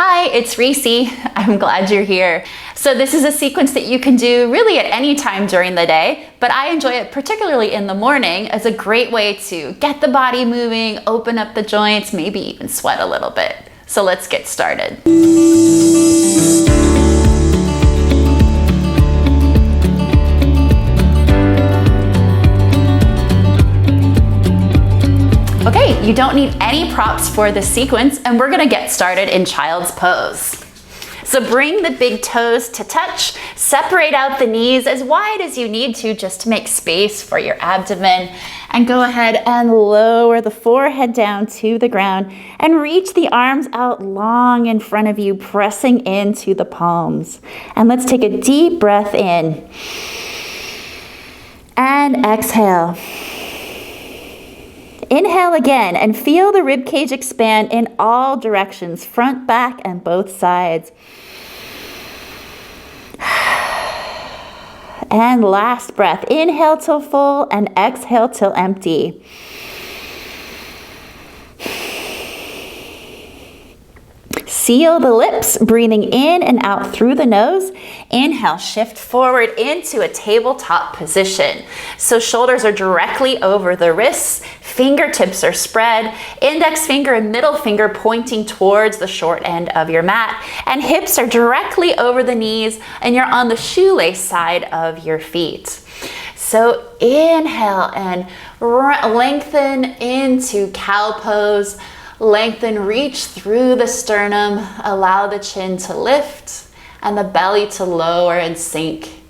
Hi, it's Reesie. I'm glad you're here. So this is a sequence that you can do really at any time during the day, but I enjoy it particularly in the morning as a great way to get the body moving, open up the joints, maybe even sweat a little bit. So let's get started. Okay, you don't need any props for this sequence, and we're gonna get started in child's pose. So bring the big toes to touch, separate out the knees as wide as you need to just to make space for your abdomen, and go ahead and lower the forehead down to the ground and reach the arms out long in front of you, pressing into the palms. And let's take a deep breath in and exhale. Inhale again and feel the rib cage expand in all directions, front, back, and both sides. And last breath, inhale till full and exhale till empty. Seal the lips, breathing in and out through the nose. Inhale, shift forward into a tabletop position. So shoulders are directly over the wrists, fingertips are spread, index finger and middle finger pointing towards the short end of your mat, and hips are directly over the knees, and you're on the shoelace side of your feet. So inhale and lengthen into cow pose. Lengthen, reach through the sternum, allow the chin to lift and the belly to lower and sink.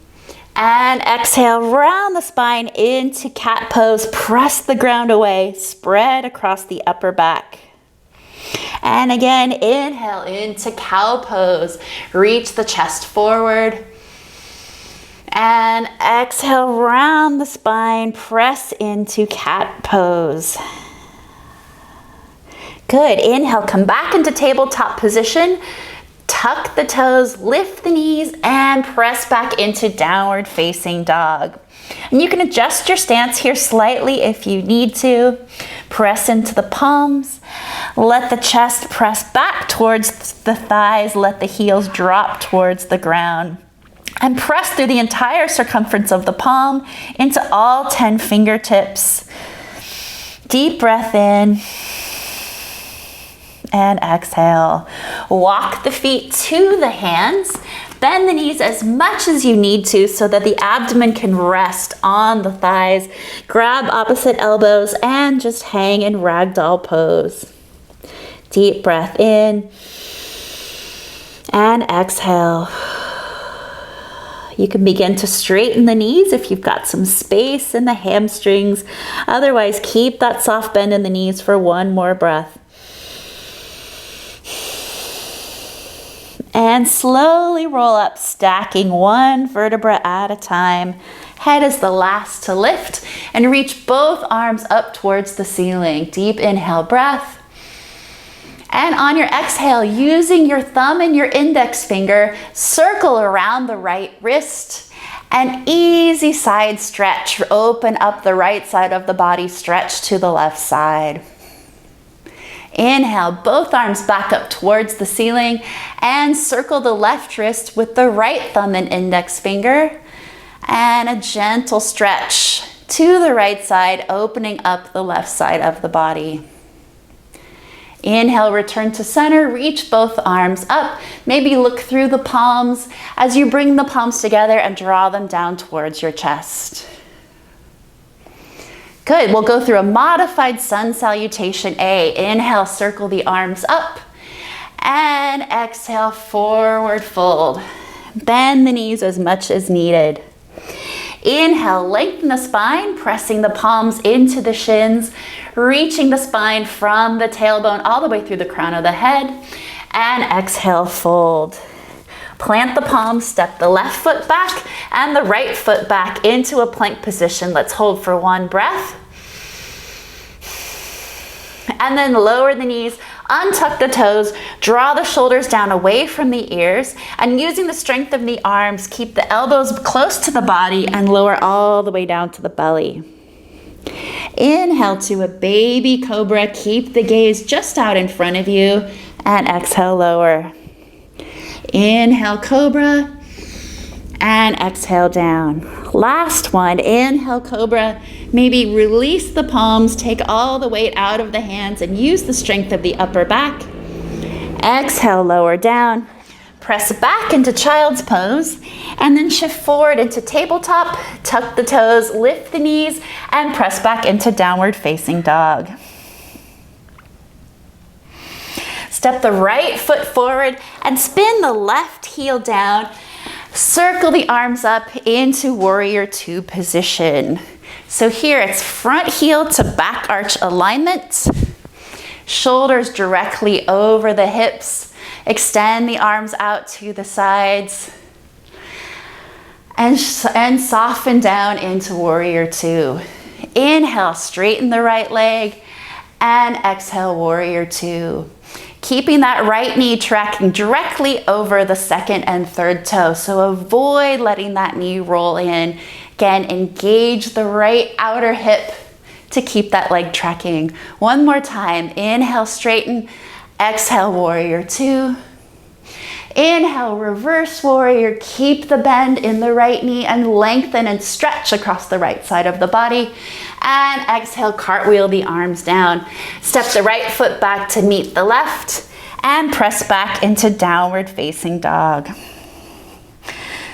And exhale, round the spine into cat pose, press the ground away, spread across the upper back. And again, inhale into cow pose, reach the chest forward. And exhale, round the spine, press into cat pose. Good, inhale, come back into tabletop position, tuck the toes, lift the knees, and press back into downward facing dog. And you can adjust your stance here slightly if you need to. Press into the palms, let the chest press back towards the thighs, let the heels drop towards the ground. And press through the entire circumference of the palm into all 10 fingertips. Deep breath in. And exhale. Walk the feet to the hands. Bend the knees as much as you need to so that the abdomen can rest on the thighs. Grab opposite elbows and just hang in ragdoll pose. Deep breath in and exhale. You can begin to straighten the knees if you've got some space in the hamstrings. Otherwise, keep that soft bend in the knees for one more breath. And slowly roll up, stacking one vertebra at a time. Head is the last to lift, and reach both arms up towards the ceiling. Deep inhale breath. And on your exhale, using your thumb and your index finger, circle around the right wrist. An easy side stretch. Open up the right side of the body, stretch to the left side. Inhale, both arms back up towards the ceiling and circle the left wrist with the right thumb and index finger. And a gentle stretch to the right side, opening up the left side of the body. Inhale, return to center, reach both arms up. Maybe look through the palms as you bring the palms together and draw them down towards your chest. Good, we'll go through a modified Sun Salutation A. Inhale, circle the arms up. And exhale, forward fold. Bend the knees as much as needed. Inhale, lengthen the spine, pressing the palms into the shins, reaching the spine from the tailbone all the way through the crown of the head. And exhale, fold. Plant the palms, step the left foot back and the right foot back into a plank position. Let's hold for one breath. And then lower the knees, untuck the toes, draw the shoulders down away from the ears, and using the strength of the arms, keep the elbows close to the body and lower all the way down to the belly. Inhale to a baby cobra. Keep the gaze just out in front of you. And exhale, lower. Inhale, cobra. And exhale, down. Last one. Inhale, cobra. Maybe release the palms. Take all the weight out of the hands and use the strength of the upper back. Exhale, lower down. Press back into child's pose and then shift forward into tabletop. Tuck the toes, lift the knees, and press back into downward facing dog. Step the right foot forward and spin the left heel down. Circle the arms up into warrior two position. So here it's front heel to back arch alignment. Shoulders directly over the hips. Extend the arms out to the sides. And soften down into warrior two. Inhale, straighten the right leg. And exhale, warrior two. Keeping that right knee tracking directly over the second and third toe. So avoid letting that knee roll in. Again, engage the right outer hip to keep that leg tracking. One more time. Inhale, straighten. Exhale, warrior two. Inhale, reverse warrior. Keep the bend in the right knee and lengthen and stretch across the right side of the body. And exhale, cartwheel the arms down. Step the right foot back to meet the left and press back into downward facing dog.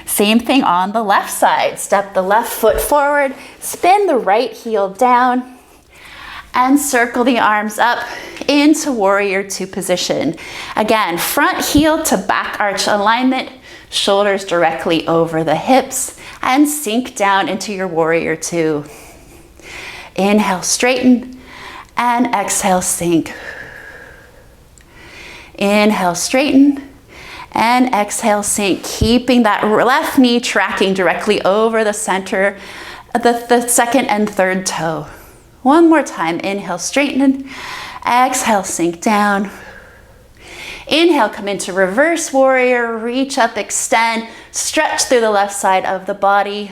Same thing on the left side. Step the left foot forward, spin the right heel down, and circle the arms up into warrior two position. Again, front heel to back arch alignment, shoulders directly over the hips, and sink down into your warrior two. Inhale, straighten, and exhale, sink. Inhale, straighten, and exhale, sink. Keeping that left knee tracking directly over the center of the second and third toe. One more time. Inhale, straighten. Exhale, sink down. Inhale, come into reverse warrior. Reach up, extend, stretch through the left side of the body.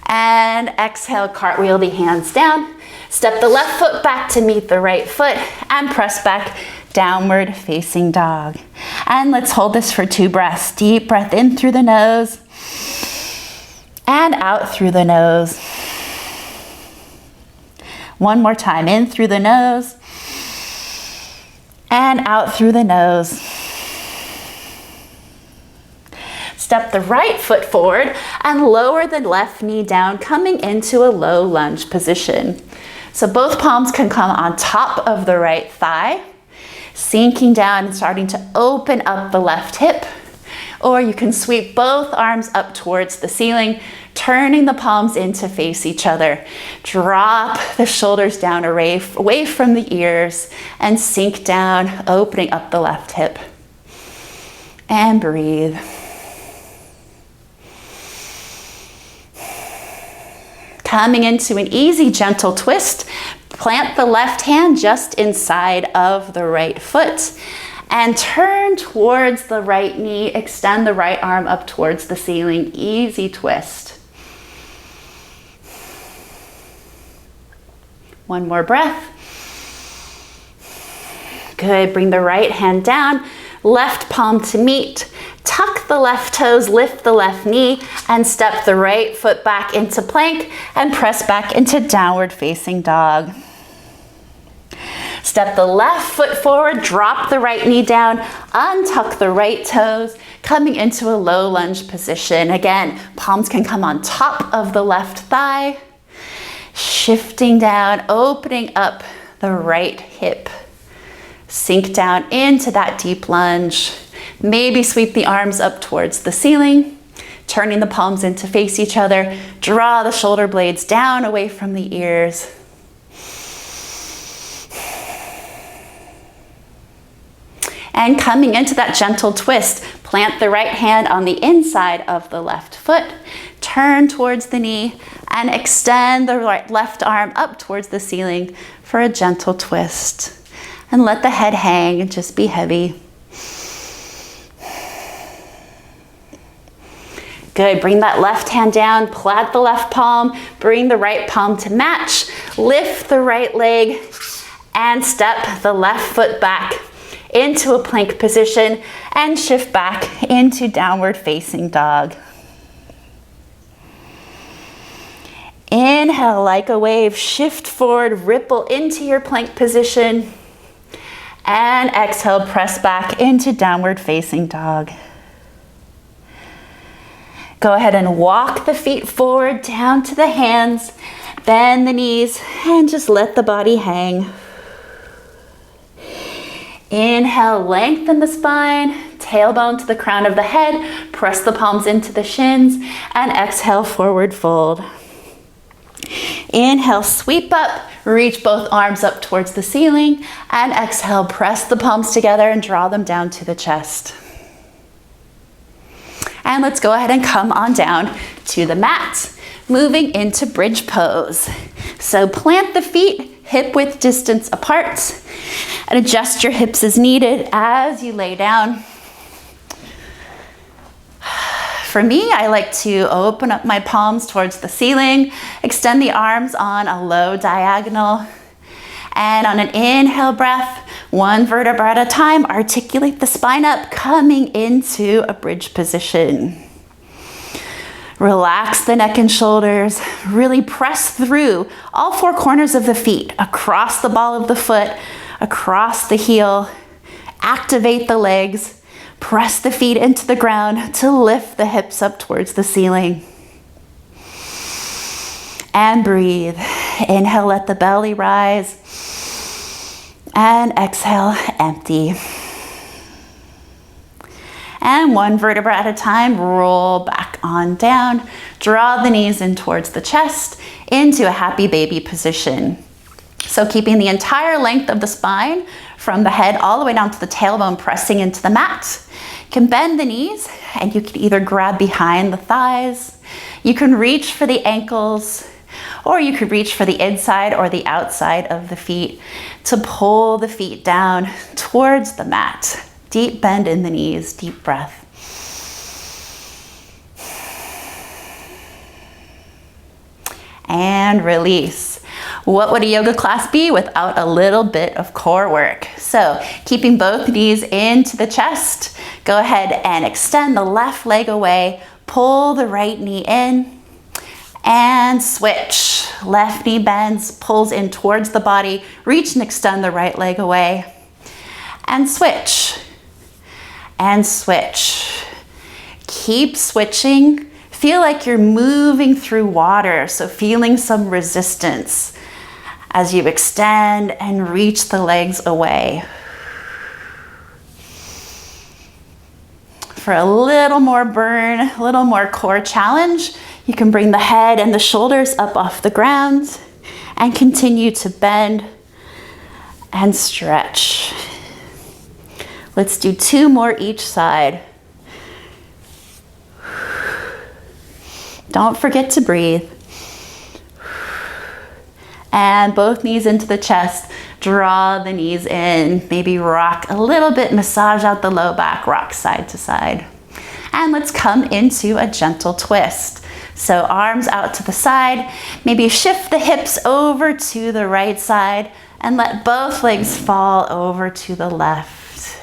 And exhale, cartwheel the hands down. Step the left foot back to meet the right foot and press back, downward facing dog. And let's hold this for 2 breaths. Deep breath in through the nose and out through the nose. One more time, in through the nose and out through the nose. Step the right foot forward and lower the left knee down, coming into a low lunge position. So both palms can come on top of the right thigh, sinking down and starting to open up the left hip. Or you can sweep both arms up towards the ceiling, turning the palms in to face each other. Drop the shoulders down away from the ears and sink down, opening up the left hip. And breathe. Coming into an easy, gentle twist, plant the left hand just inside of the right foot and turn towards the right knee. Extend the right arm up towards the ceiling. Easy twist. One more breath. Good. Bring the right hand down, left palm to meet. Tuck the left toes, lift the left knee, and step the right foot back into plank and press back into downward facing dog. Step the left foot forward, drop the right knee down, untuck the right toes, coming into a low lunge position. Again, palms can come on top of the left thigh, shifting down, opening up the right hip. Sink down into that deep lunge. Maybe sweep the arms up towards the ceiling, turning the palms in to face each other. Draw the shoulder blades down away from the ears. And coming into that gentle twist, plant the right hand on the inside of the left foot, turn towards the knee, and extend the left arm up towards the ceiling for a gentle twist. And let the head hang and just be heavy. Good, bring that left hand down, plant the left palm, bring the right palm to match, lift the right leg, and step the left foot back into a plank position and shift back into downward facing dog. Inhale like a wave, shift forward, ripple into your plank position, and exhale, press back into downward facing dog. Go ahead and walk the feet forward down to the hands, bend the knees, and just let the body hang. Inhale, lengthen the spine, tailbone to the crown of the head, press the palms into the shins, and exhale, forward fold. Inhale, sweep up, reach both arms up towards the ceiling, and exhale, press the palms together and draw them down to the chest. And let's go ahead and come on down to the mat, moving into bridge pose. So plant the feet hip width distance apart and adjust your hips as needed as you lay down. For me, I like to open up my palms towards the ceiling, extend the arms on a low diagonal, and on an inhale breath, one vertebra at a time, articulate the spine up, coming into a bridge position. Relax the neck and shoulders, really press through all four corners of the feet, across the ball of the foot, across the heel, activate the legs, press the feet into the ground to lift the hips up towards the ceiling. And breathe. Inhale, let the belly rise. And exhale, empty. And one vertebra at a time, roll back on down. Draw the knees in towards the chest into a happy baby position. So keeping the entire length of the spine from the head all the way down to the tailbone, pressing into the mat. You can bend the knees and you can either grab behind the thighs, you can reach for the ankles, or you could reach for the inside or the outside of the feet to pull the feet down towards the mat. Deep bend in the knees, deep breath. And release. What would a yoga class be without a little bit of core work? So keeping both knees into the chest, go ahead and extend the left leg away, pull the right knee in, and switch. Left knee bends, pulls in towards the body, reach and extend the right leg away, and switch, and switch. Keep switching. Feel like you're moving through water, so feeling some resistance as you extend and reach the legs away. For a little more burn, a little more core challenge, you can bring the head and the shoulders up off the ground and continue to bend and stretch. Let's do 2 more each side. Don't forget to breathe. And both knees into the chest. Draw the knees in. Maybe rock a little bit, massage out the low back, rock side to side. And let's come into a gentle twist. So arms out to the side. Maybe shift the hips over to the right side and let both legs fall over to the left.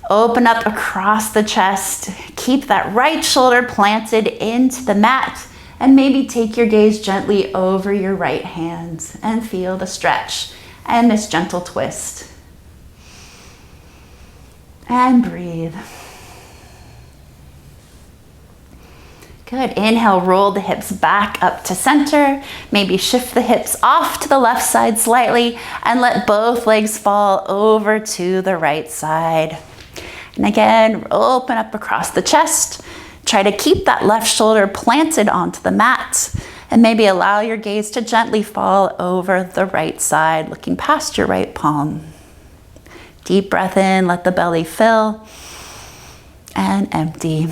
Open up across the chest. Keep that right shoulder planted into the mat. And maybe take your gaze gently over your right hand and feel the stretch and this gentle twist. And breathe. Good. Inhale, roll the hips back up to center. Maybe shift the hips off to the left side slightly and let both legs fall over to the right side. And again, open up across the chest. Try to keep that left shoulder planted onto the mat and maybe allow your gaze to gently fall over the right side, looking past your right palm. Deep breath in, let the belly fill, and empty.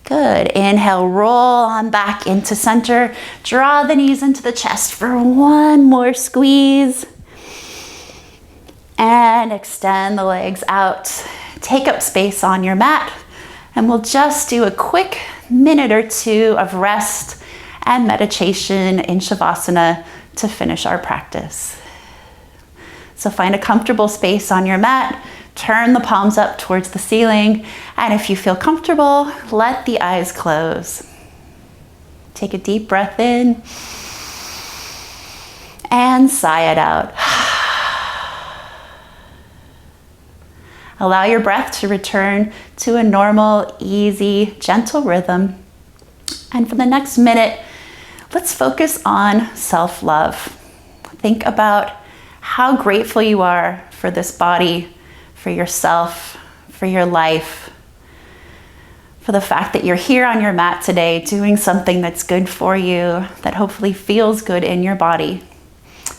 Good. Inhale, roll on back into center. Draw the knees into the chest for one more squeeze. And extend the legs out. Take up space on your mat. And we'll just do a quick minute or two of rest and meditation in Shavasana to finish our practice. So find a comfortable space on your mat. Turn the palms up towards the ceiling. And if you feel comfortable, let the eyes close. Take a deep breath in. And sigh it out. Allow your breath to return to a normal, easy, gentle rhythm. And for the next minute, let's focus on self-love. Think about how grateful you are for this body, for yourself, for your life, for the fact that you're here on your mat today doing something that's good for you, that hopefully feels good in your body.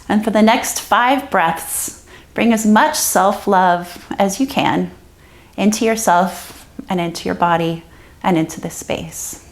And for the next 5 breaths, bring as much self-love as you can into yourself and into your body and into this space.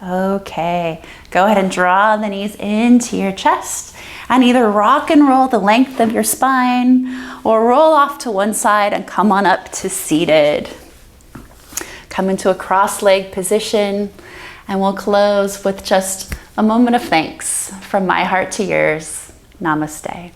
Okay, go ahead and draw the knees into your chest and either rock and roll the length of your spine or roll off to one side and come on up to seated. Come into a cross-legged position and we'll close with just a moment of thanks from my heart to yours. Namaste.